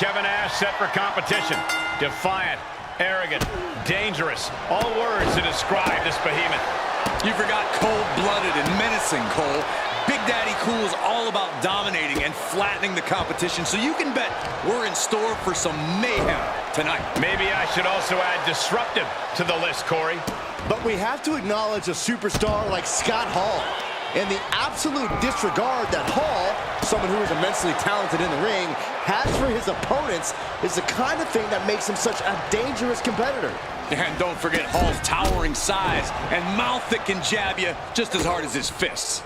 Kevin Nash set for competition. Defiant, arrogant, dangerous. All words to describe this behemoth. You forgot cold-blooded and menacing, Cole. Big Daddy Cool is all about dominating and flattening the competition, so you can bet we're in store for some mayhem tonight. Maybe I should also add disruptive to the list, Corey. But we have to acknowledge a superstar like Scott Hall. And the absolute disregard that Hall, someone who is immensely talented in the ring, has for his opponents is the kind of thing that makes him such a dangerous competitor. And don't forget Hall's towering size and mouth that can jab you just as hard as his fists.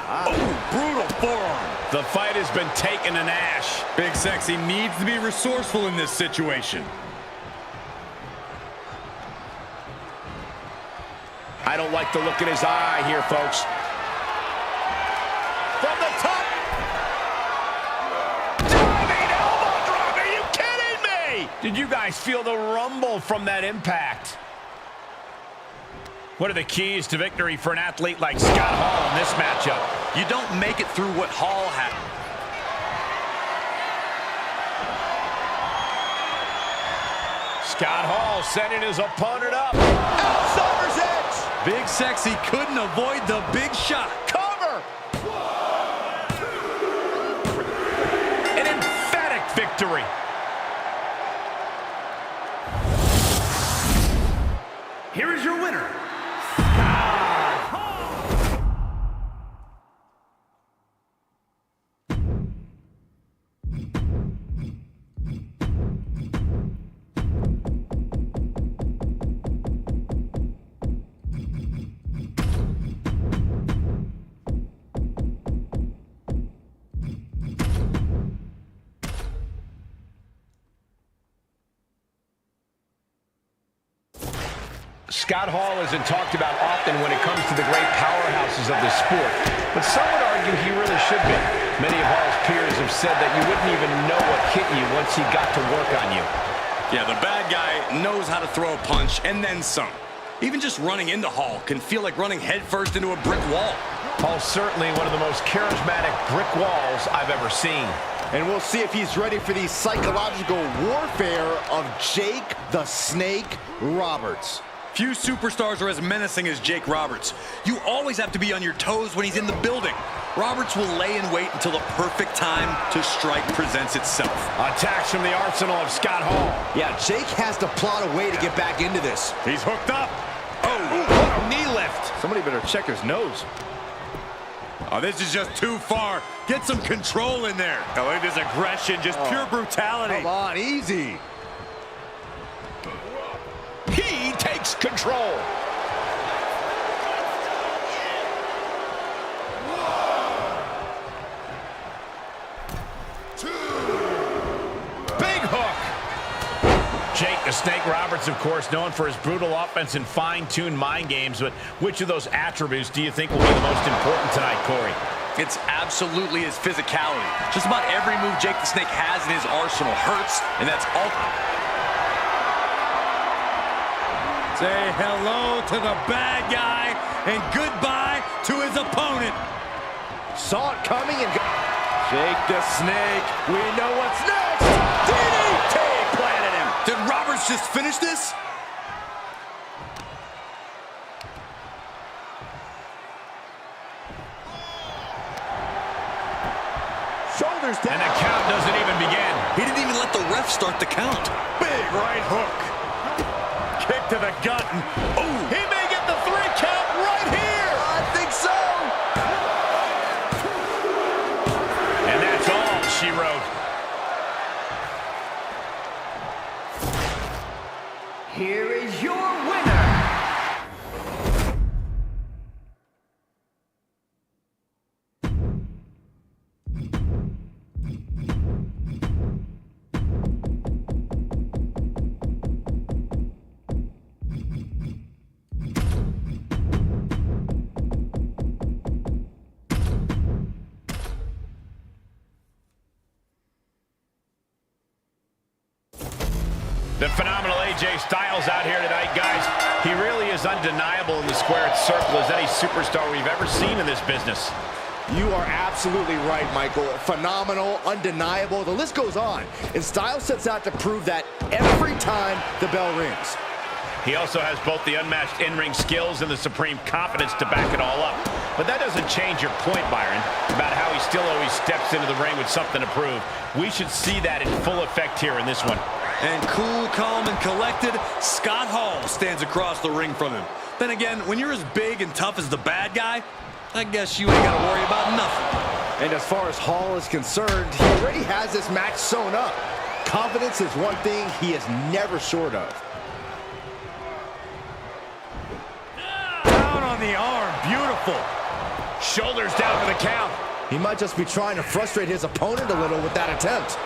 Oh, brutal forearm. The fight has been taken to Nash. Big Sexy needs to be resourceful in this situation. I don't like the look in his eye here, folks. From the top. Diving elbow drop. Are you kidding me? Did you guys feel the rumble from that impact? What are the keys to victory for an athlete like Scott Hall in this matchup? You don't make it through what Hall had. Scott Hall setting his opponent up. Outsider's edge. Big Sexy couldn't avoid the big shot. Cover. An emphatic victory. Here is your winner, Scott Hall isn't talked about often when it comes to the great powerhouses of the sport, but some would argue he really should be. Many of Hall's peers have said that you wouldn't even know what hit you once he got to work on you. Yeah, the bad guy knows how to throw a punch and then some. Even just running into Hall can feel like running headfirst into a brick wall. Hall's certainly one of the most charismatic brick walls I've ever seen. And we'll see if he's ready for the psychological warfare of Jake the Snake Roberts. Few superstars are as menacing as Jake Roberts. You always have to be on your toes when he's in the building. Roberts will lay in wait until the perfect time to strike presents itself. Attacks from the arsenal of Scott Hall. Yeah, Jake has to plot a way to get back into this. He's hooked up. Oh, what a knee lift. Somebody better check his nose. Oh, this is just too far. Get some control in there. Oh, look at this aggression, just pure brutality. Come on, easy. He takes control. Big hook. Jake the Snake Roberts, of course, known for his brutal offense and fine-tuned mind games, but which of those attributes do you think will be the most important tonight, Corey? It's absolutely his physicality. Just about every move Jake the Snake has in his arsenal hurts, and that's all. Say hello to the bad guy and goodbye to his opponent. Saw it coming and Jake the Snake. We know what's next. DDT planted him. Did Roberts just finish this? Shoulders down. And the count doesn't even begin. He didn't even let the ref start the count. Big right hook. Kick to the gut. Oh, he may get the 3 count right here. I think so. And that's all she wrote. here is your winner, The phenomenal AJ Styles out here tonight, guys. He really is undeniable in the squared circle as any superstar we've ever seen in this business. You are absolutely right, Michael. Phenomenal, undeniable, the list goes on. And Styles sets out to prove that every time the bell rings. He also has both the unmatched in-ring skills and the supreme confidence to back it all up. But that doesn't change your point, Byron, about how he still always steps into the ring with something to prove. We should see that in full effect here in this one. And cool, calm, and collected, Scott Hall stands across the ring from him. Then again, when you're as big and tough as the bad guy, I guess you ain't got to worry about nothing. And as far as Hall is concerned, he already has this match sewn up. Confidence is one thing he is never short of. Down on the arm, beautiful. Shoulders down for the count. He might just be trying to frustrate his opponent a little with that attempt.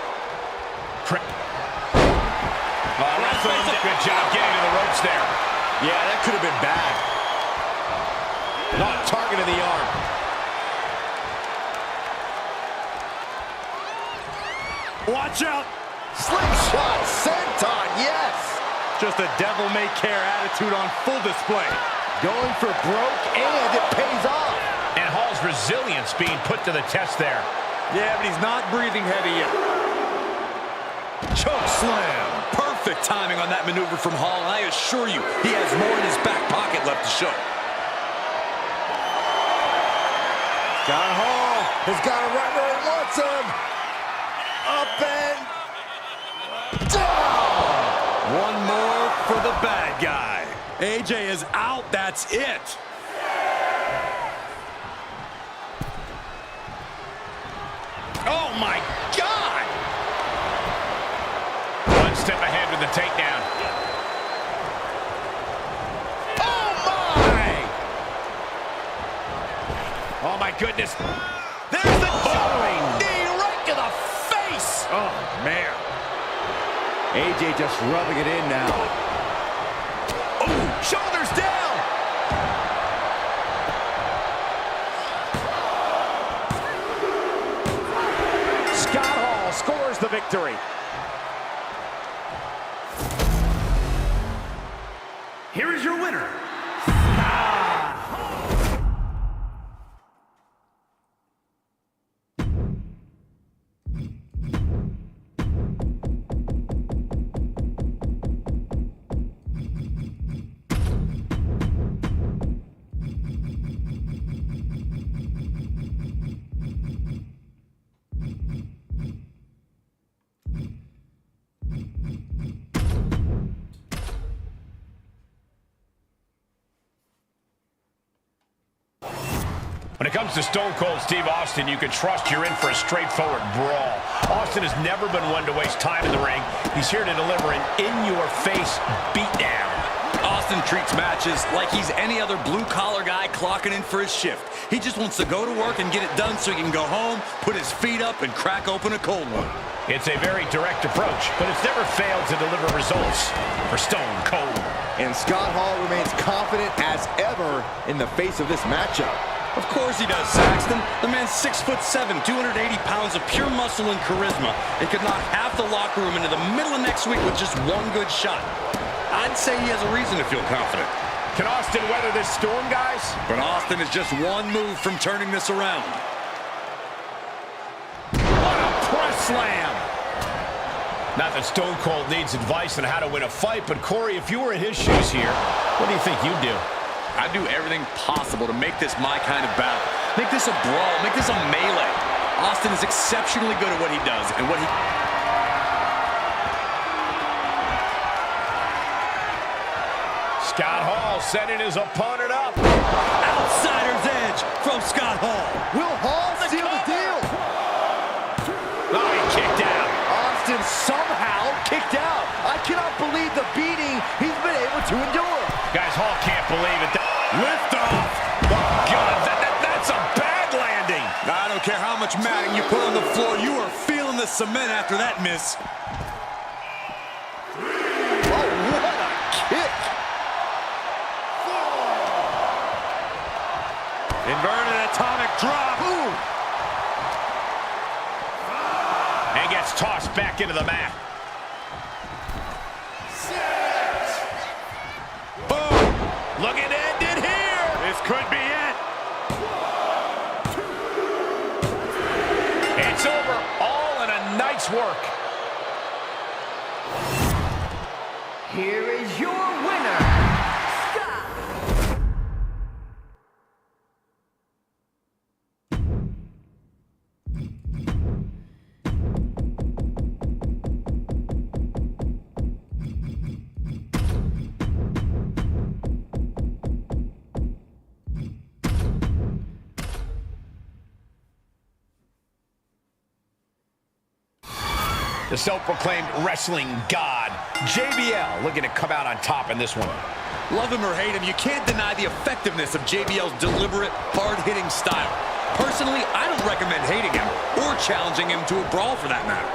Good job getting to the ropes there. Yeah, that could have been bad. Not targeting the arm. Watch out. Slingshot senton, yes. Just a devil-may-care attitude on full display. Going for broke, and it pays off. And Hall's resilience being put to the test there. Yeah, but he's not breathing heavy yet. Choke slam. Perfect timing on that maneuver from Hall, and I assure you, he has more in his back pocket left to show. Scott Hall has got it right where he wants him. Up and down. One more for the bad guy. AJ is out, that's it. Oh, my God! One step ahead with the takedown. Oh, my goodness. There's the jumping knee right to the face. Oh, man. AJ just rubbing it in now. Oh, shoulders down. Scott Hall scores the victory. Here is your winner. When it comes to Stone Cold Steve Austin, you can trust you're in for a straightforward brawl. Austin has never been one to waste time in the ring. He's here to deliver an in-your-face beatdown. Austin treats matches like he's any other blue-collar guy clocking in for his shift. He just wants to go to work and get it done so he can go home, put his feet up, and crack open a cold one. It's a very direct approach, but it's never failed to deliver results for Stone Cold. And Scott Hall remains confident as ever in the face of this matchup. Of course he does, Saxton. The man's 6'7", 280 pounds of pure muscle and charisma, and could knock half the locker room into the middle of next week with just one good shot. I'd say he has a reason to feel confident. Can Austin weather this storm, guys? But Austin is just one move from turning this around. What a press slam! Not that Stone Cold needs advice on how to win a fight, but Corey, if you were in his shoes here, what do you think you'd do? I'd do everything possible to make this my kind of battle. Make this a brawl. Make this a melee. Austin is exceptionally good at what he does, and what he... Scott Hall setting his opponent up. Outsider's edge from Scott Hall. Will Hall seal the deal? Oh, he kicked out. Austin somehow kicked out. I cannot believe the beating he's been able to endure. Guys, Hall can't believe it. Lift off. Oh, God, that's a bad landing. I don't care how much matting you put on the floor. You are feeling the cement after that miss. Oh, what a kick. Inverted atomic drop. Ooh. And gets tossed back into the mat. Boom. Looking to end it here. This could be it. Here is your winner, Scott. The self-proclaimed wrestling god, JBL, looking to come out on top in this one. Love him or hate him, you can't deny the effectiveness of JBL's deliberate, hard-hitting style. Personally, I don't recommend hating him or challenging him to a brawl for that matter.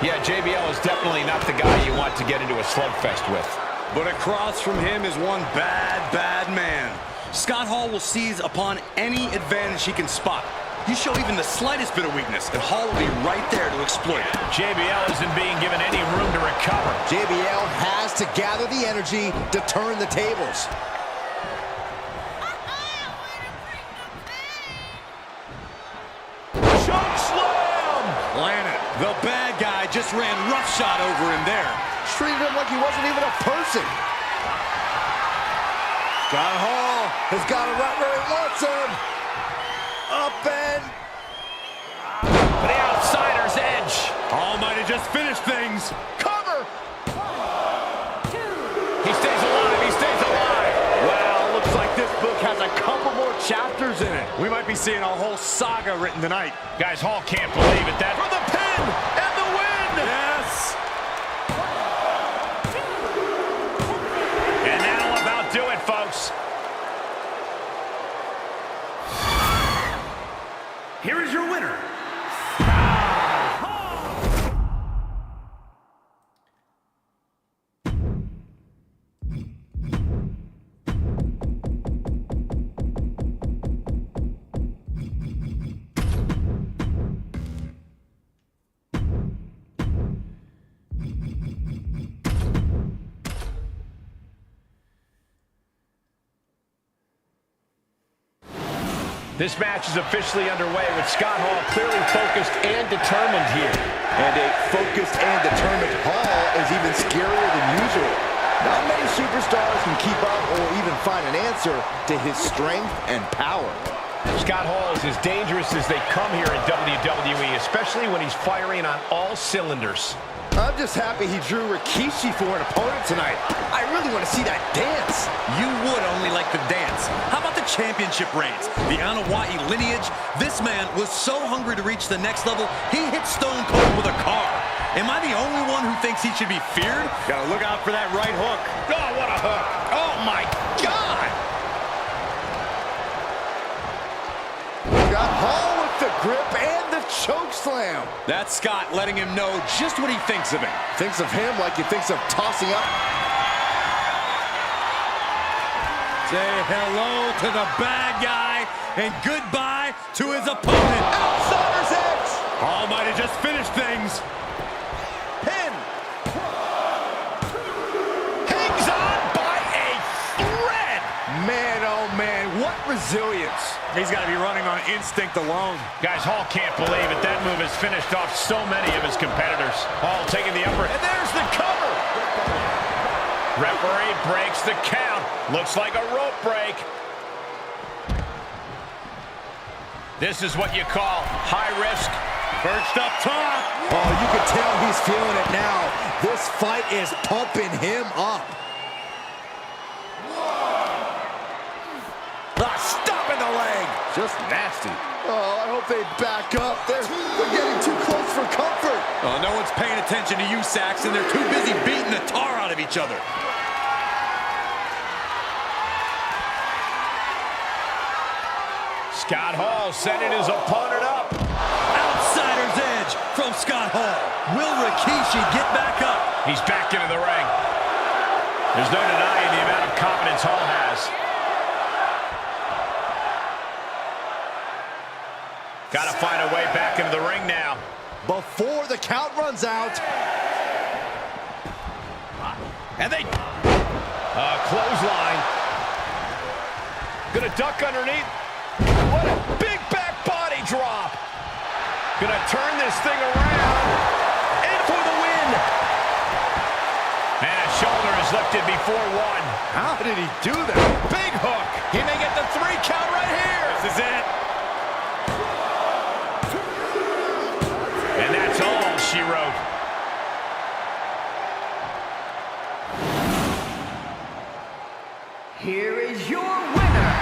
Yeah, JBL is definitely not the guy you want to get into a slugfest with. But across from him is one bad, bad man. Scott Hall will seize upon any advantage he can spot. You show even the slightest bit of weakness, and Hall will be right there to exploit it. JBL isn't being given any room to recover. JBL has to gather the energy to turn the tables. Choke slam! Planet. The bad guy just ran roughshod over him there. Treated him like he wasn't even a person. Scott Hall has got him right where he wants him. Up and... The outsider's edge. Hall might have just finished things. Cover! He stays alive, he stays alive. Well, looks like this book has a couple more chapters in it. We might be seeing a whole saga written tonight. Guys, Hall can't believe it. That for the pin and the win! Yes! And that'll about do it, folks. Here is your winner. This match is officially underway with Scott Hall clearly focused and determined here. And a focused and determined Hall is even scarier than usual. Not many superstars can keep up or even find an answer to his strength and power. Scott Hall is as dangerous as they come here in WWE, especially when he's firing on all cylinders. I'm just happy he drew Rikishi for an opponent tonight. I really want to see that dance. You would only like the dance. How about the championship reigns? The Anoa'i lineage? This man was so hungry to reach the next level, he hit Stone Cold with a car. Am I the only one who thinks he should be feared? Gotta look out for that right hook. Oh, what a hook. Oh, my God. Got Hall with the grip and the choke slam. That's Scott letting him know just what he thinks of him. Thinks of him like he thinks of tossing up. Say hello to the bad guy and goodbye to his opponent. Outsider's edge. Hall might have just finished things. Pin. Hangs on by a thread. Man, oh man, what resilience. He's got to be running on instinct alone. Guys, Hall can't believe it. That move has finished off so many of his competitors. Hall taking the upper, and there's the cover. Referee breaks the count. Looks like a rope break. This is what you call high risk. Perched up top. Oh, you can tell he's feeling it now. This fight is pumping him up. Stop in the leg. Just nasty. Oh, I hope they back up. They're getting too close for comfort. Oh, no one's paying attention to you, Saxton. They're too busy beating the tar out of each other. Scott Hall setting his opponent up. Outsider's edge from Scott Hall. Will Rikishi get back up? He's back into the ring. There's no denying the amount of confidence Hall has. Got to find a way back into the ring now. Before the count runs out. And they... clothesline. Gonna duck underneath. What a big back body drop. Gonna turn this thing around. And for the win. And a shoulder is lifted before one. How did he do that? Big hook. He may get the 3 count right here. This is it. And that's all she wrote. Here is your winner,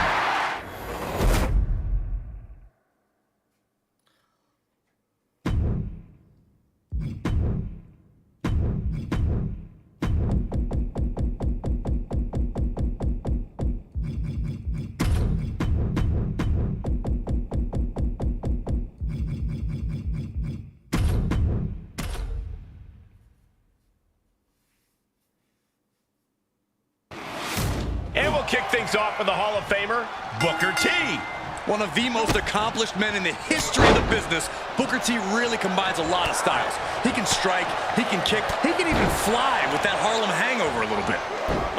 And we'll kick things off with the Hall of Famer, Booker T. One of the most accomplished men in the history of the business, Booker T really combines a lot of styles. He can strike, he can kick, he can even fly with that Harlem hangover a little bit.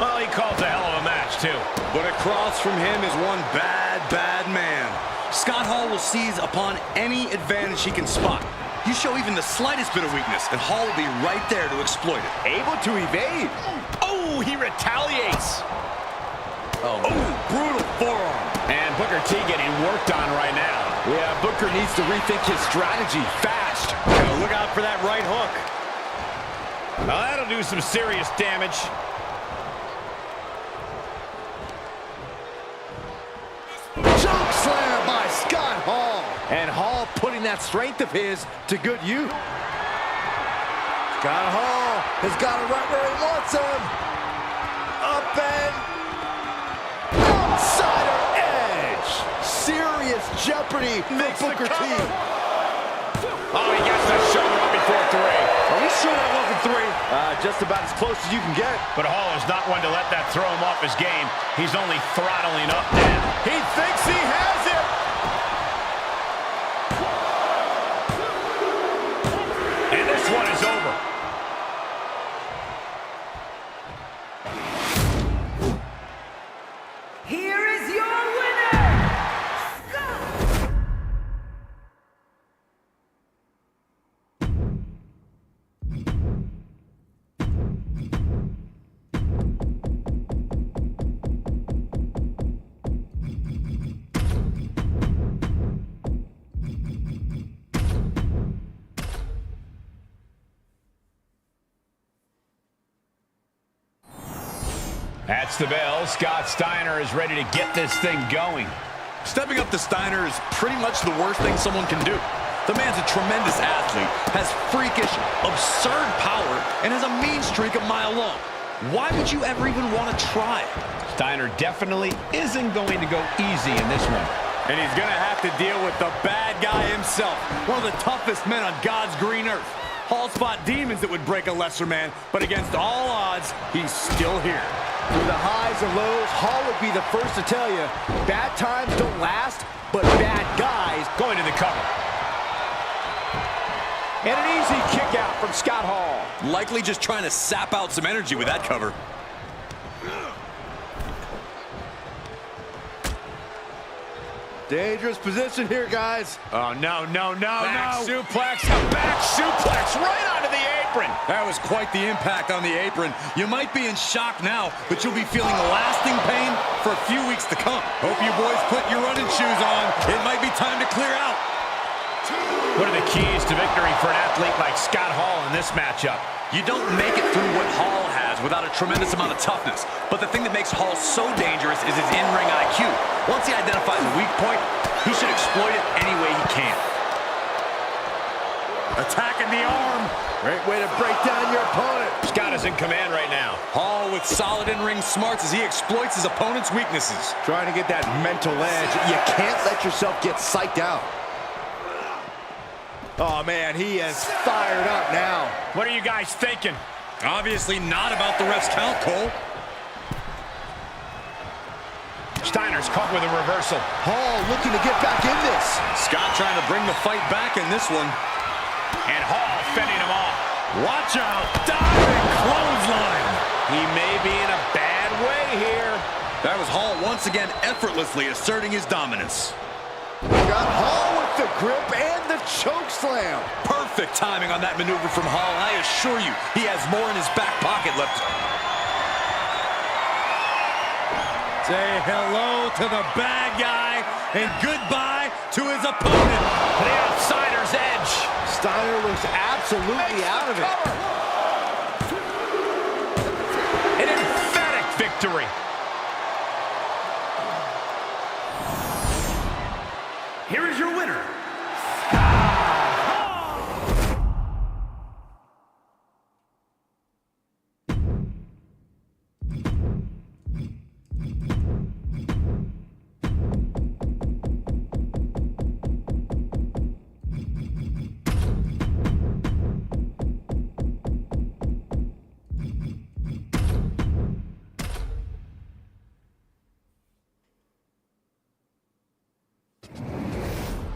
Well, he calls a hell of a match, too. But across from him is one bad, bad man. Scott Hall will seize upon any advantage he can spot. You show even the slightest bit of weakness, and Hall will be right there to exploit it. Able to evade. Oh, he retaliates. Oh, brutal forearm. And Booker T getting worked on right now. Yeah, Booker needs to rethink his strategy fast. Gotta look out for that right hook. Now that'll do some serious damage. Choke slam by Scott Hall. And Hall putting that strength of his to good use. Scott Hall has got it right where he wants him. Up and outsider edge. Serious jeopardy for Booker T. Oh, he gets the shoulder up before 3. Are we sure that wasn't 3? Just about as close as you can get. But Hall is not one to let that throw him off his game. He's only throttling up now. He thinks he has it. And this one is over. here is your winner, Scott. That's the bell. Scott Steiner is ready to get this thing going. Stepping up to Steiner is pretty much the worst thing someone can do. The man's a tremendous athlete, has freakish, absurd power, and has a mean streak a mile long. Why would you ever even want to try? Steiner definitely isn't going to go easy in this one. And he's gonna have to deal with the bad guy himself. One of the toughest men on God's green earth. Hall spot demons that would break a lesser man, but against all odds, he's still here. Through the highs and lows, Hall would be the first to tell you, bad times don't last, but bad guys Going to the cover. And an easy kick out from Scott Hall. Likely just trying to sap out some energy with that cover. Dangerous position here, guys. Oh, no, no, no, Back no. suplex, a back suplex right onto the apron. That was quite the impact on the apron. You might be in shock now, but you'll be feeling lasting pain for a few weeks to come. Hope you boys put your running shoes on. It might be time to clear out. What are the keys to victory for an athlete like Scott Hall in this matchup? You don't make it through what Hall has without a tremendous amount of toughness. But the thing that makes Hall so dangerous is his in-ring IQ. Once he identifies a weak point, he should exploit it any way he can. Attacking the arm. Great way to break down your opponent. Scott is in command right now. Hall with solid in-ring smarts as he exploits his opponent's weaknesses. Trying to get that mental edge. You can't let yourself get psyched out. Oh, man, he is fired up now. What are you guys thinking? Obviously not about the ref's count, Cole. Steiner's caught with a reversal. Hall looking to get back in this. Scott trying to bring the fight back in this one. And Hall fending him off. Watch out. Diving clothesline. He may be in a bad way here. That was Hall once again effortlessly asserting his dominance. Got Hall with the grip and the choke slam. Perfect timing on that maneuver from Hall. I assure you, he has more in his back pocket left. Say hello to the bad guy and goodbye to his opponent. The outsider's edge. Steiner looks absolutely out of it. An emphatic victory. Here is your winner.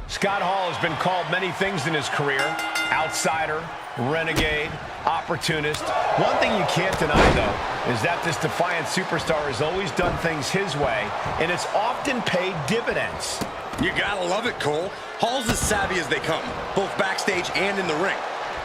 Scott Hall has been called many things in his career. Outsider, renegade, opportunist. One thing you can't deny, though, is that this defiant superstar has always done things his way, and it's often paid dividends. You gotta love it, Cole. Hall's as savvy as they come, both backstage and in the ring.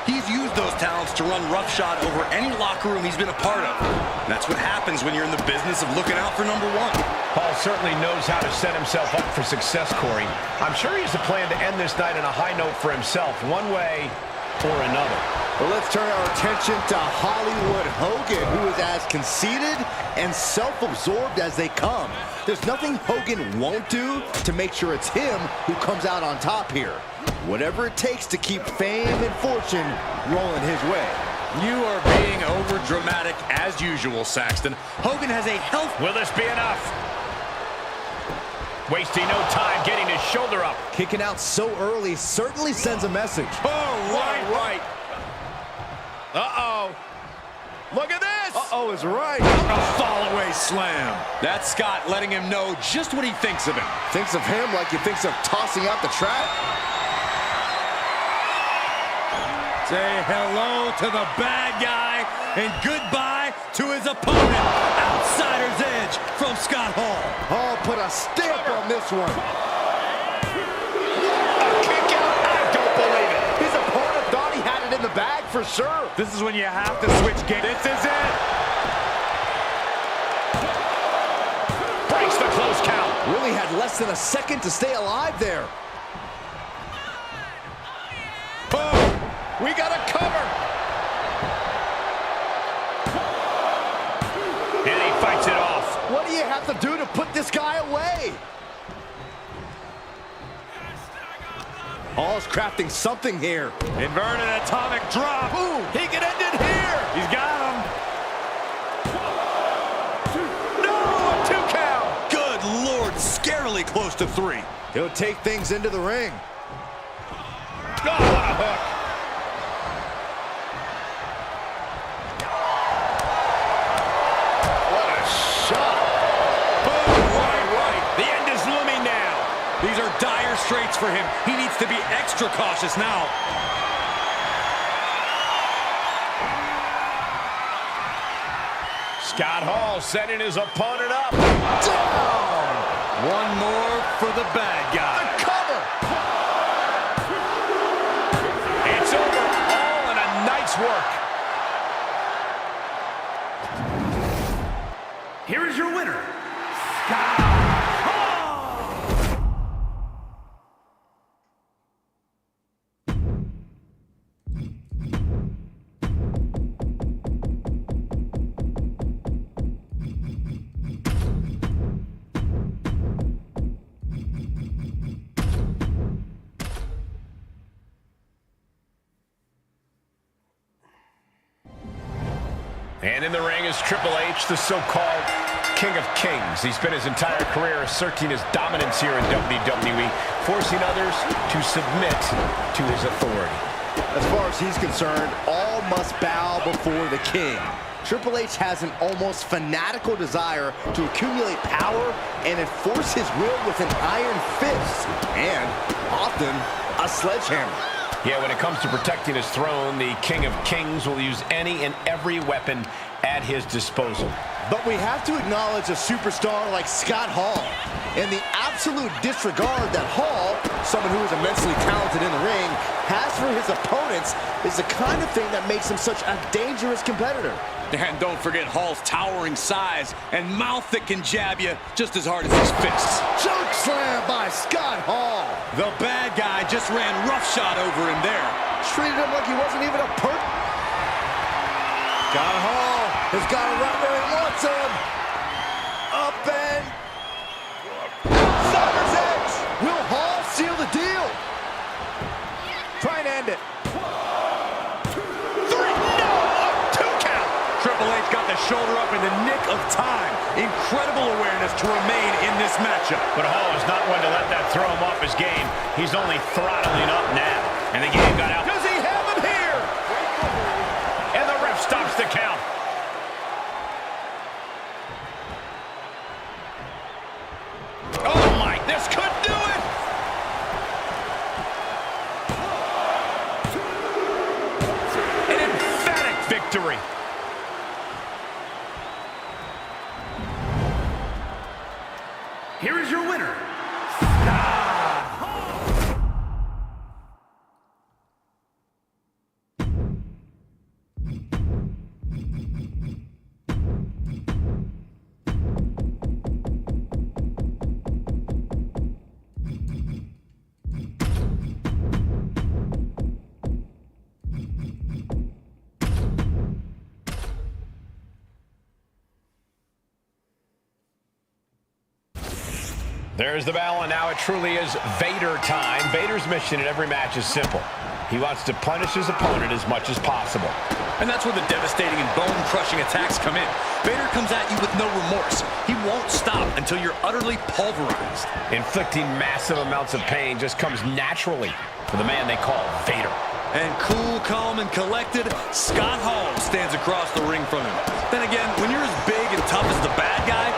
He's used those talents to run roughshod over any locker room he's been a part of. And that's what happens when you're in the business of looking out for number one. Hall certainly knows how to set himself up for success, Corey. I'm sure he has a plan to end this night on a high note for himself, one way or another. Well, let's turn our attention to Hollywood Hogan, who is as conceited and self-absorbed as they come. There's nothing Hogan won't do to make sure it's him who comes out on top here. Whatever it takes to keep fame and fortune rolling his way. You are being over-dramatic as usual, Saxton. Hogan has a health... Will this be enough? Wasting no time getting his shoulder up. Kicking out so early certainly sends a message. Oh, right. Uh-oh. Look at this. Uh-oh is right. A fall-away slam. That's Scott letting him know just what he thinks of him. Thinks of him like he thinks of tossing out the trap. Say hello to the bad guy and goodbye to his opponent. Outsider's edge from Scott Hall. Hall put a stamp on this one. A kick out. I don't believe it. His opponent thought he had it in the bag for sure. This is when you have to switch games. This is it. Breaks the close count. Really had less than a second to stay alive there. We got a cover. And he fights it off. What do you have to do to put this guy away? Hall's crafting something here. Inverted atomic drop. Ooh, he can end it here. He's got him. No, a 2 count. Good Lord, scarily close to 3. He'll take things into the ring. Oh, what a hook. Dire straits for him. He needs to be extra cautious now. Scott Hall setting his opponent up. Down. One more for the bad guy. The cover. It's over. All in a night's work. Here is your winner, Scott. And in the ring is Triple H, the so-called King of Kings. He spent his entire career asserting his dominance here in WWE, forcing others to submit to his authority. As far as he's concerned, all must bow before the king. Triple H has an almost fanatical desire to accumulate power and enforce his will with an iron fist, and often a sledgehammer. Yeah, when it comes to protecting his throne, the King of Kings will use any and every weapon at his disposal. But we have to acknowledge a superstar like Scott Hall and the absolute disregard that Hall, someone who is immensely talented in the ring, has for his opponents is the kind of thing that makes him such a dangerous competitor. And don't forget Hall's towering size and mouth that can jab you just as hard as his fists. Choke slam by Scott Hall. The bad guy just ran roughshod over him there. Treated him like he wasn't even a Scott Hall has got it right where he wants him. Up and Outsider's edge. Will Hall seal the deal? Try and end it. 1, 2, 3. No! A 2 count. Triple H got the shoulder up in the nick of time. Incredible awareness to remain in this matchup. But Hall is not one to let that throw him off his game. He's only throttling up now. And the game got out. Does he have him here? And the ref stops the count. Oh my, this could do it! An emphatic victory. Here is your winner. There's the bell, and now it truly is Vader time. Vader's mission in every match is simple. He wants to punish his opponent as much as possible. And that's where the devastating and bone-crushing attacks come in. Vader comes at you with no remorse. He won't stop until you're utterly pulverized. Inflicting massive amounts of pain just comes naturally for the man they call Vader. And cool, calm, and collected, Scott Hall stands across the ring from him. Then again, when you're as big and tough as the bad guy,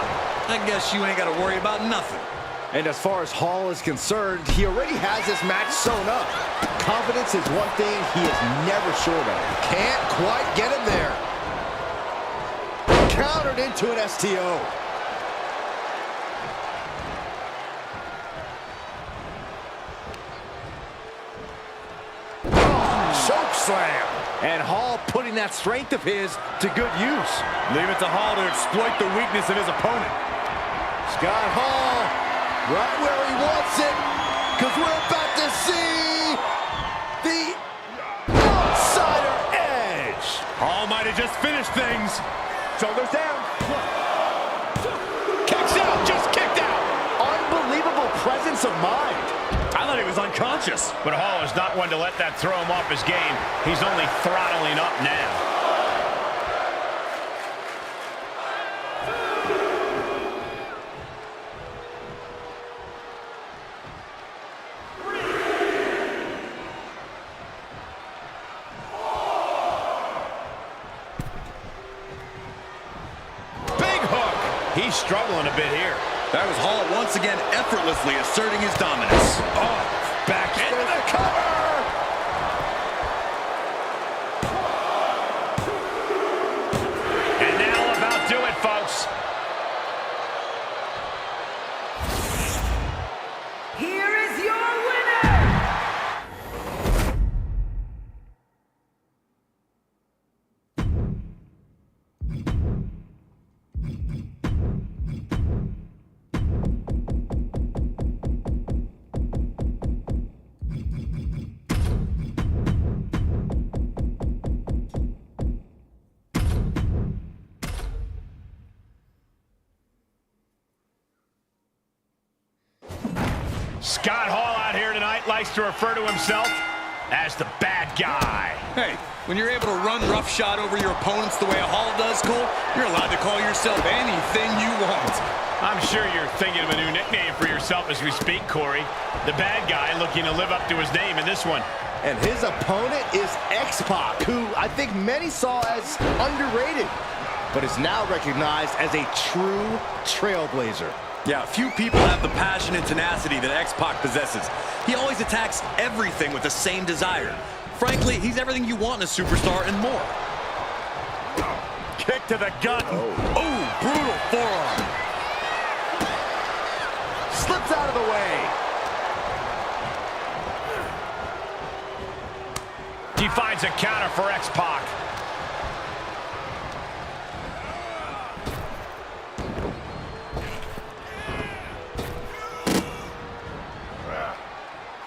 I guess you ain't got to worry about nothing. And as far as Hall is concerned, he already has this match sewn up. Confidence is one thing he is never short of. Can't quite get him there. Countered into an STO. Choke slam. And Hall putting that strength of his to good use. Leave it to Hall to exploit the weakness of his opponent. Scott Hall right where he wants it, because we're about to see the outsider edge. Hall might have just finished things. Shoulders down. Kicks out, just kicked out. Unbelievable presence of mind. I thought he was unconscious. But Hall is not one to let that throw him off his game. He's only throttling up now. He's struggling a bit here. That was Hall once again effortlessly asserting his dominance. Oh, back into the cover! And now about do it, folks. Here is your winner! Scott Hall out here tonight likes to refer to himself as the bad guy. Hey, when you're able to run roughshod over your opponents the way a Hall does, Cole, you're allowed to call yourself anything you want. I'm sure you're thinking of a new nickname for yourself as we speak, Corey. The bad guy looking to live up to his name in this one. And his opponent is X-Pac, who I think many saw as underrated, but is now recognized as a true trailblazer. Yeah, few people have the passion and tenacity that X-Pac possesses. He always attacks everything with the same desire. Frankly, he's everything you want in a superstar and more. Kick to the gut. Oh, brutal forearm. Slips out of the way. He finds a counter for X-Pac.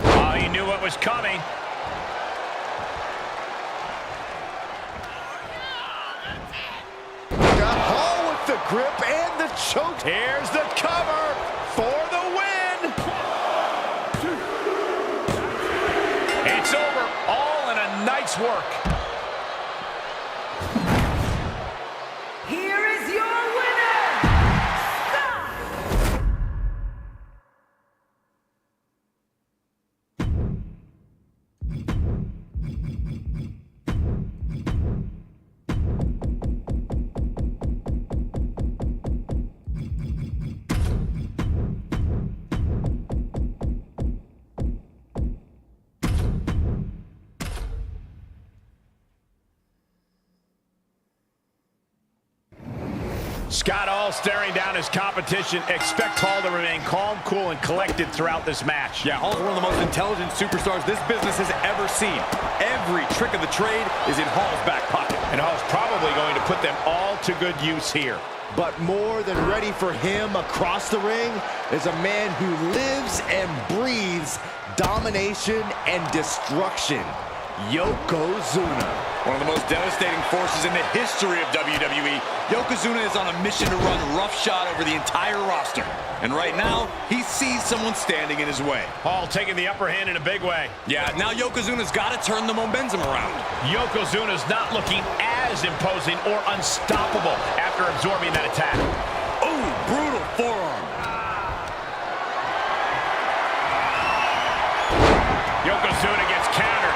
Oh, he knew what was coming. Got Hall with the grip and the choke. Here's the cover for the win. It's over, all in a night's work. Here is your winner, Scott. Scott Hall staring down his competition. Expect Hall to remain calm, cool, and collected throughout this match. Yeah, Hall's one of the most intelligent superstars this business has ever seen. Every trick of the trade is in Hall's back pocket. And Hall's probably going to put them all to good use here. But more than ready for him across the ring is a man who lives and breathes domination and destruction. Yokozuna. One of the most devastating forces in the history of WWE. Yokozuna is on a mission to run roughshod over the entire roster. And right now, he sees someone standing in his way. Hall taking the upper hand in a big way. Yeah, now Yokozuna's got to turn the momentum around. Yokozuna's not looking as imposing or unstoppable after absorbing that attack. Oh, brutal forearm. Yokozuna gets countered.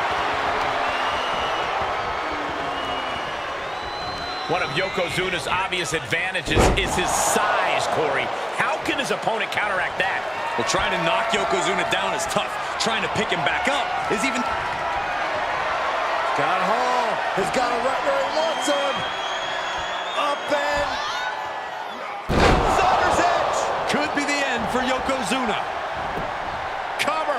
One of Yokozuna's obvious advantages is his size, Corey. How can his opponent counteract that? Well, trying to knock Yokozuna down is tough. Trying to pick him back up is even... Scott Hall has got it right where he wants him. Up and... Thunder's Edge. could be the end for Yokozuna. Cover.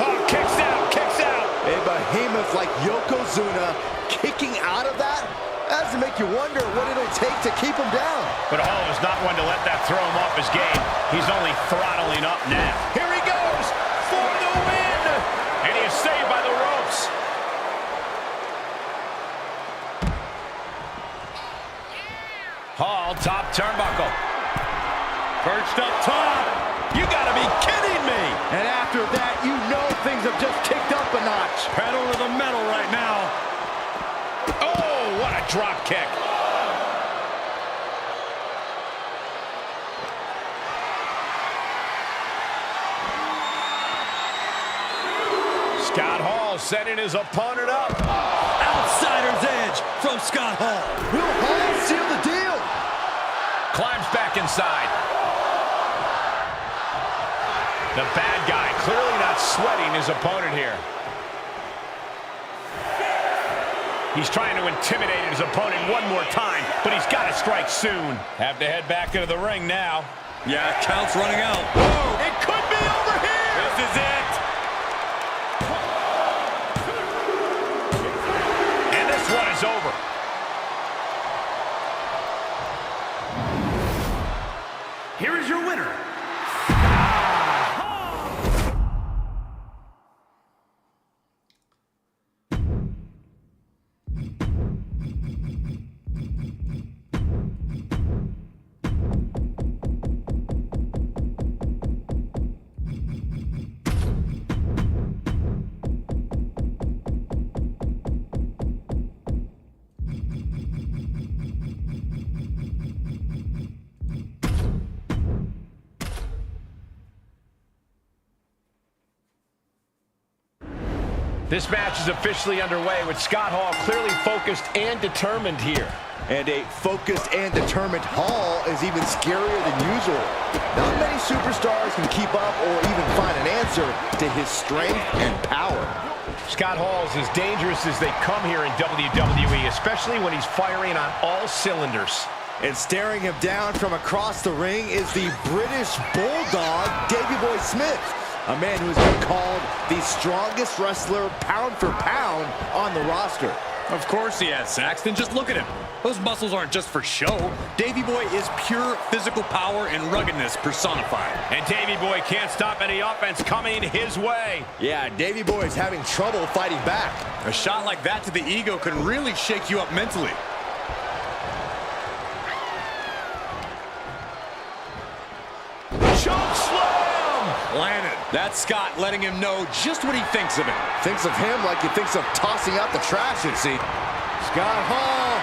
Oh, kicks out, kicks out. A behemoth like Yokozuna kicking out of that has to make you wonder what it'll take to keep him down. But Hall is not one to let that throw him off his game. He's only throttling up now. Here he goes for the win. And he is saved by the ropes. Hall, top turnbuckle. Perched up top. You gotta be kidding me. And after that, you know things have just kicked up a notch. Pedal to the metal right now. Oh, what a drop kick. Scott Hall setting his opponent up. Outsider's edge from Scott Hall. Will Hall seal the deal? Climbs back inside. The bad guy clearly not sweating his opponent here. He's trying to intimidate his opponent one more time, but he's got to strike soon. Have to head back into the ring now. Yeah, count's running out. Whoa, it could be over here. This is it. And this one is over. Here is your winner. This match is officially underway with Scott Hall clearly focused and determined here. And a focused and determined Hall is even scarier than usual. Not many superstars can keep up or even find an answer to his strength and power. Scott Hall is as dangerous as they come here in WWE, especially when he's firing on all cylinders. And staring him down from across the ring is the British Bulldog, Davey Boy Smith, a man who's been called the strongest wrestler pound for pound on the roster. Of course he has, Saxton. Just look at him. Those muscles aren't just for show. Davey Boy is pure physical power and ruggedness personified. And Davey Boy can't stop any offense coming his way. Yeah, Davey Boy is having trouble fighting back. A shot like that to the ego can really shake you up mentally. Choke slam! Landed. That's Scott letting him know just what he thinks of him. Thinks of him like he thinks of tossing out the trash, it seems. Scott Hall,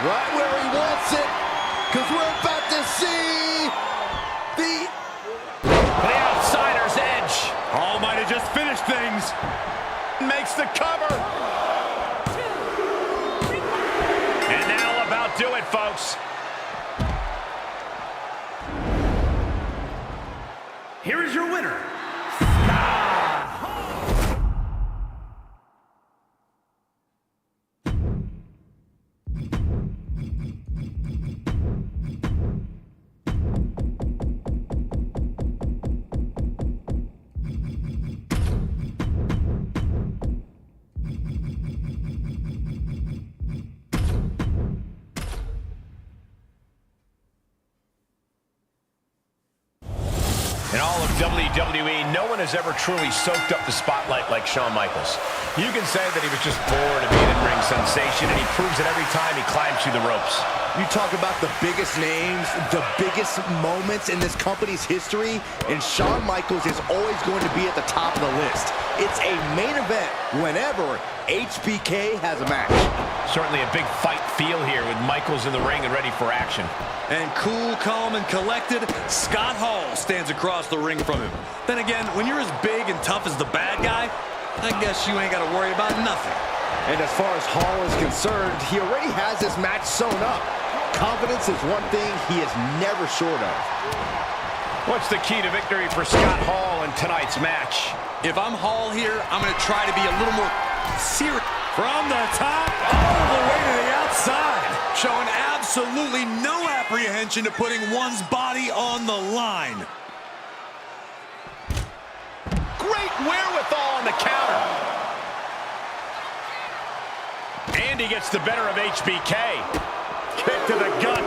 right where he wants it, because we're about to see the outsider's edge. Hall might have just finished things. Makes the cover. And that'll about do it, folks. Here is your winner, In all of WWE, no one has ever truly soaked up the spotlight like Shawn Michaels. You can say that he was just bored of being a ring sensation, and he proves it every time he climbs through the ropes. You talk about the biggest names, the biggest moments in this company's history, and Shawn Michaels is always going to be at the top of the list. It's a main event whenever HBK has a match. Certainly a big fight feel here with Michaels in the ring and ready for action. And cool, calm, and collected, Scott Hall stands across the ring from him. Then again, when you're as big and tough as the bad guy, I guess you ain't got to worry about nothing. And as far as Hall is concerned, he already has this match sewn up. Confidence is one thing he is never short of. What's the key to victory for Scott Hall in tonight's match? If I'm Hall here, I'm going to try to be a little more serious. From the top all the way to the outside. Showing absolutely no apprehension to putting one's body on the line. Great wherewithal on the counter. And he gets the better of HBK. Kick to the gut.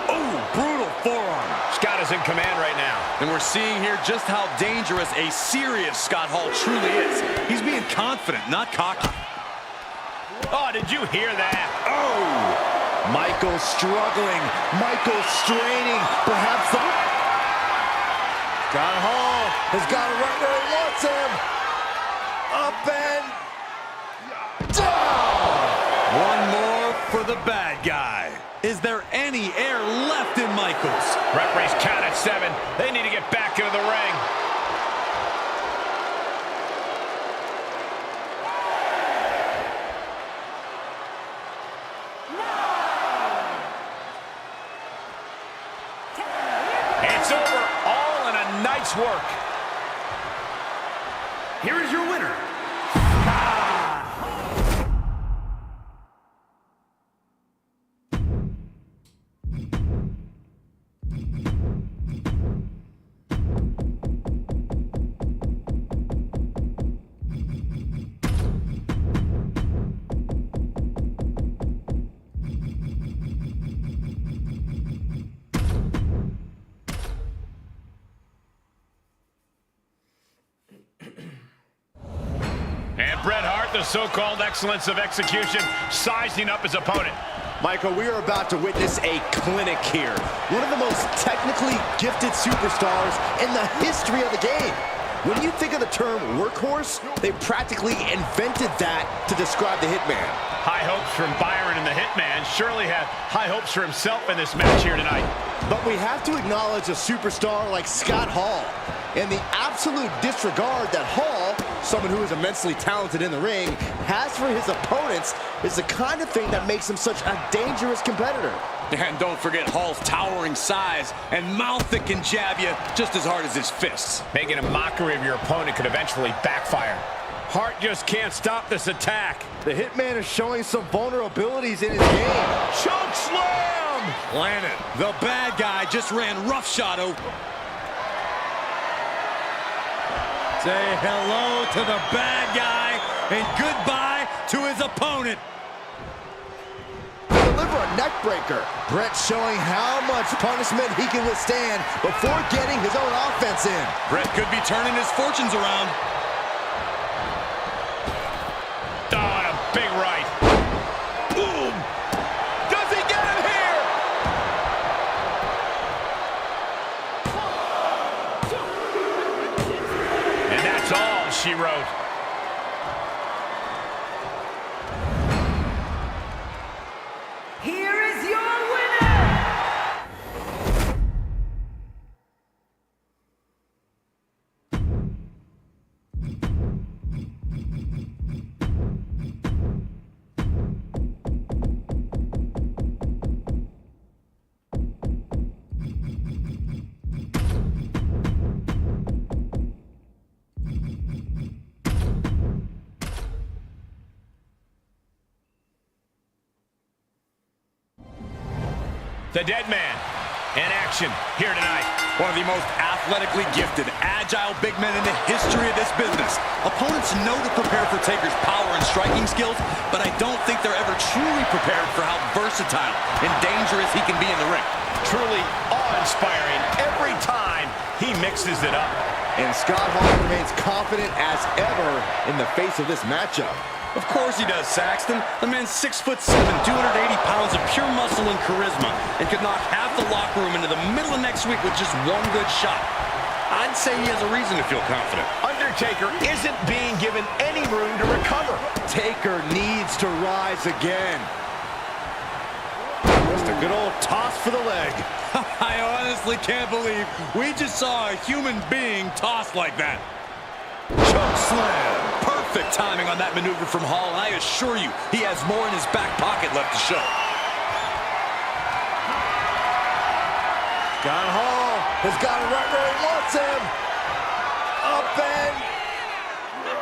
Oh, brutal forearm. Scott is in command right now. And we're seeing here just how dangerous a serious Scott Hall truly is. He's being confident, not cocky. Oh, did you hear that? Oh! Michael struggling. Michael straining. Perhaps the... Scott Hall has got it right where he wants him. Up and... down! One more for the bad guy. Is there any air left in Michaels? Referees count at 7. They need to get back into the ring. It's over, all in a night's work. here is your winner, And Bret Hart, the so-called excellence of execution, sizing up his opponent. Michael, we are about to witness a clinic here. One of the most technically gifted superstars in the history of the game. When you think of the term workhorse, they practically invented that to describe the Hitman. High hopes from Byron and the Hitman. Surely had high hopes for himself in this match here tonight. But we have to acknowledge a superstar like Scott Hall and the absolute disregard that Hall someone who is immensely talented in the ring, has for his opponents is the kind of thing that makes him such a dangerous competitor. And don't forget Hall's towering size and mouth that can jab you just as hard as his fists. Making a mockery of your opponent could eventually backfire. Hart just can't stop this attack. The Hitman is showing some vulnerabilities in his game. Choke slam! Planted. The bad guy just ran roughshod over. Say hello to the bad guy and goodbye to his opponent. Deliver a neck breaker. Brett showing how much punishment he can withstand before getting his own offense in. Brett could be turning his fortunes around. Oh, and a big right. Boom! Does he get him here? And that's all she wrote. Here is your winner! The Dead Man in action here tonight. One of the most athletically gifted, agile big men in the history of this business. Opponents know to prepare for Taker's power and striking skills, but I don't think they're ever truly prepared for how versatile and dangerous he can be in the ring. Truly awe-inspiring every time he mixes it up. And Scott Hall remains confident as ever in the face of this matchup. Of course he does, Saxton. The man's 6'7", 280 pounds of pure muscle and charisma, and could knock half the locker room into the middle of next week with just one good shot. I'd say he has a reason to feel confident. Undertaker isn't being given any room to recover. Taker needs to rise again. Just a good old toss for the leg. I honestly can't believe we just saw a human being tossed like that. Choke slam. Perfect timing on that maneuver from Hall, and I assure you, he has more in his back pocket left to show. Scott Hall has got it right where he wants him. Up and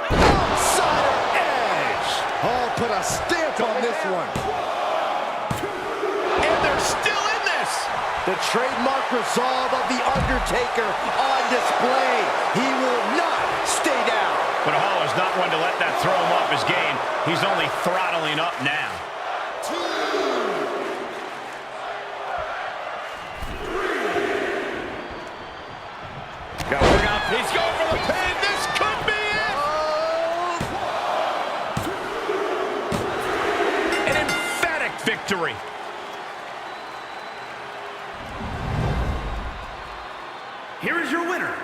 outsider edge. Hall put a stamp on this one. And they're still in this. The trademark resolve of The Undertaker on display. He will not stay down. But Hall is not one to let that throw him off his game. He's only throttling up now. Got to work out. He's going for the pin. This could be it. An emphatic victory. Here is your winner,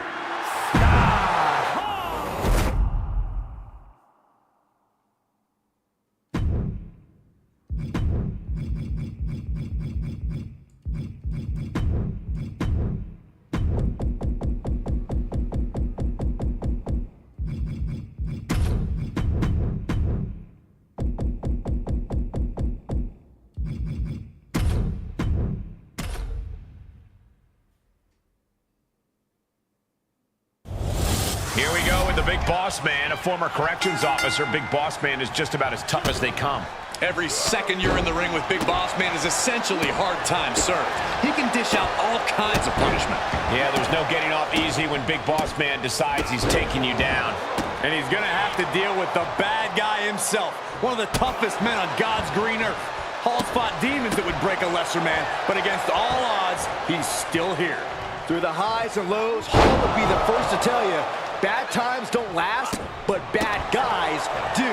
Here we go with the Big Boss Man, a former corrections officer. Big Boss Man is just about as tough as they come. Every second you're in the ring with Big Boss Man is essentially hard time served. He can dish out all kinds of punishment. Yeah, there's no getting off easy when Big Boss Man decides he's taking you down. and he's going to have to deal with the bad guy himself, one of the toughest men on God's green earth. Hall's fought demons that would break a lesser man, but against all odds, he's still here. Through the highs and lows, Hall would be the first to tell you, bad times don't last, but bad guys do.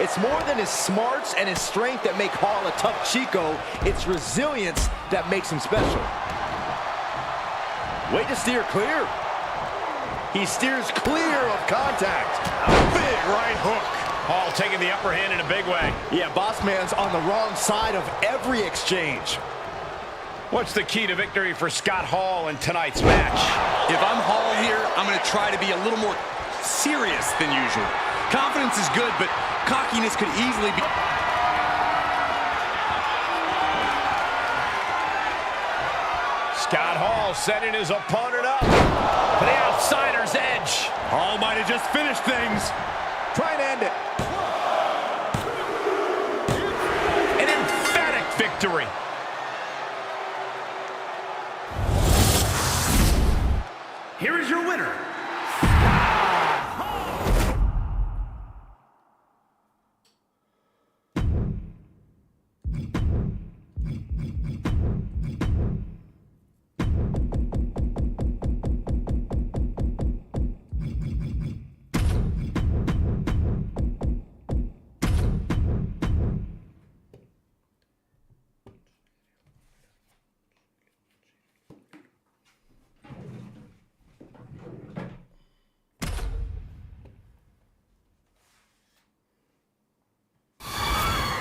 It's more than his smarts and his strength that make Hall a tough Chico. It's resilience that makes him special. Way to steer clear. He steers clear of contact. A big right hook. Hall taking the upper hand in a big way. Yeah, Boss Man's on the wrong side of every exchange. What's the key to victory for Scott Hall in tonight's match? If I'm Hall here, I'm going to try to be a little more serious than usual. Confidence is good, but cockiness could easily be... Scott Hall setting his opponent up for the outsider's edge. Hall might have just finished things. Try and end it. An emphatic victory. Here is your winner.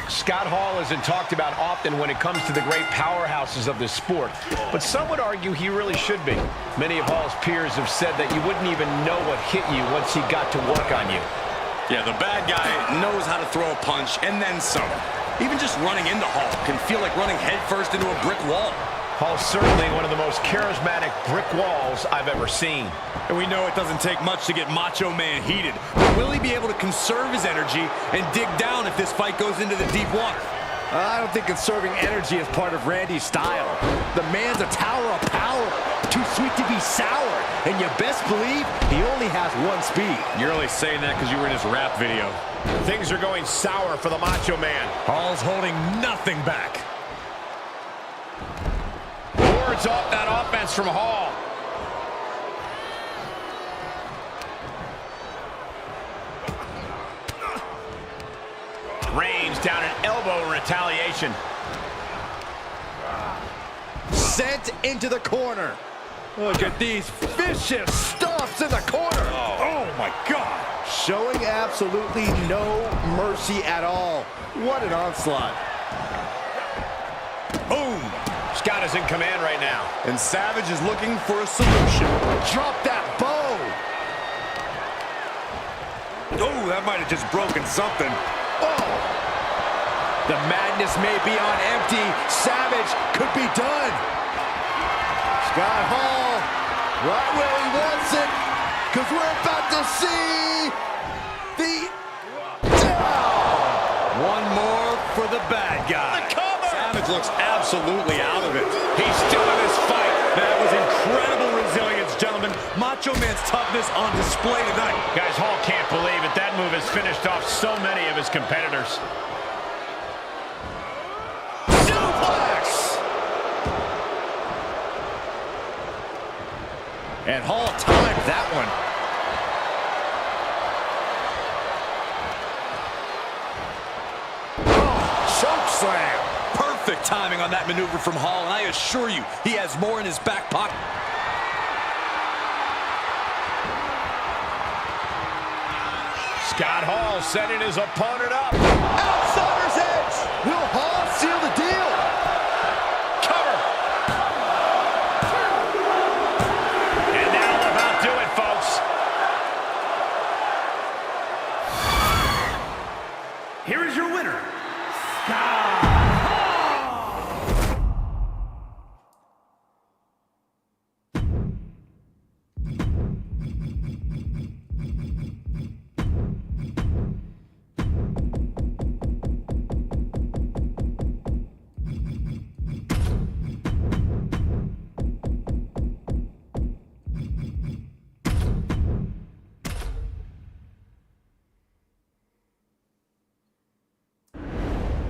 Scott Hall isn't talked about often when it comes to the great powerhouses of this sport, but some would argue he really should be. Many of Hall's peers have said that you wouldn't even know what hit you once he got to work on you. Yeah, the bad guy knows how to throw a punch and then some. Even just running into Hall can feel like running headfirst into a brick wall. Hall's certainly one of the most charismatic brick walls I've ever seen. And we know it doesn't take much to get Macho Man heated. But will he be able to conserve his energy and dig down if this fight goes into the deep water? I don't think conserving energy is part of Randy's style. The man's a tower of power, too sweet to be sour, and you best believe he only has one speed. You're only saying that because you were in his rap video. Things are going sour for the Macho Man. Hall's holding nothing back. Boards off that offense from Hall. Range down an elbow in retaliation. Sent into the corner. Look at these vicious stomps in the corner. Oh my God. Showing absolutely no mercy at all. What an onslaught. Boom. Scott is in command right now. And Savage is looking for a solution. Drop that bow. Oh, that might have just broken something. Oh. The madness may be on empty. Savage could be done. Scott Hall, right where he wants it, because we're about to see the down. One more for the bad guy. The cover. Savage looks absolutely out of it. He's still in this fight. That was incredible resilience, gentlemen. Macho Man's toughness on display tonight. Guys, Hall can't believe it. That move has finished off so many of his competitors. And Hall timed that one. Oh, choke slam. Perfect timing on that maneuver from Hall, and I assure you, he has more in his back pocket. Scott Hall setting his opponent up. Outsider's edge. Will Hall seal the deal? Cover. And that'll about do it, folks. Here is your winner,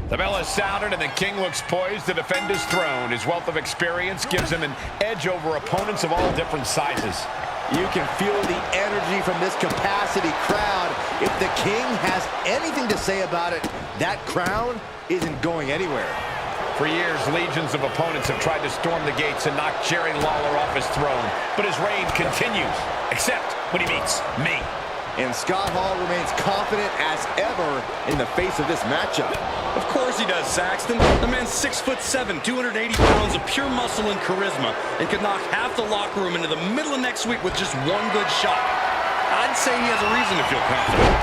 The bell has sounded and the king looks poised to defend his throne. His wealth of experience gives him an edge over opponents of all different sizes. You can feel the energy from this capacity crowd. If the king has anything to say about it, that crown isn't going anywhere. For years, legions of opponents have tried to storm the gates and knock Jerry Lawler off his throne. But his reign continues, except when he meets me. And Scott Hall remains confident as ever in the face of this matchup. Of course he does, Saxton. The man's 6'7", 280 pounds of pure muscle and charisma, and could knock half the locker room into the middle of next week with just one good shot. I'd say he has a reason to feel confident.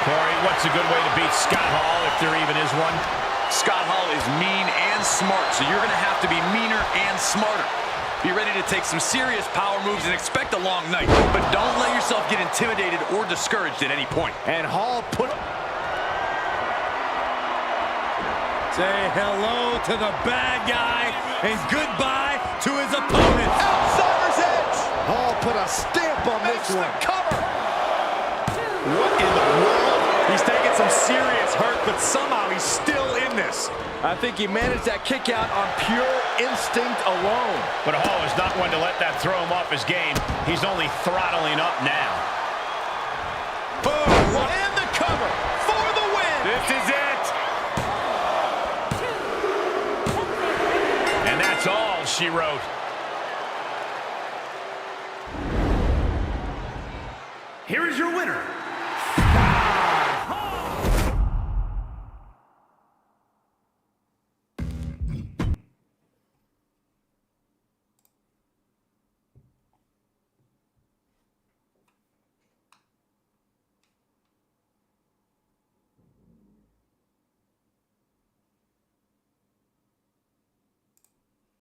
Corey, what's a good way to beat Scott Hall, if there even is one? Scott Hall is mean and smart, so you're going to have to be meaner and smarter. Be ready to take some serious power moves and expect a long night, but don't let yourself get intimidated or discouraged at any point. And Hall put... Say hello to the bad guy and goodbye to his opponent. Outsider's edge. Hall put a stamp on this one. Cover. What in the world? He's taking some serious hurt, but somehow he's still in this. I think he managed that kick out on pure instinct alone. But Hall is not one to let that throw him off his game. He's only throttling up now. Boom! And the cover for the win. This is it. And that's all she wrote. Here is your winner,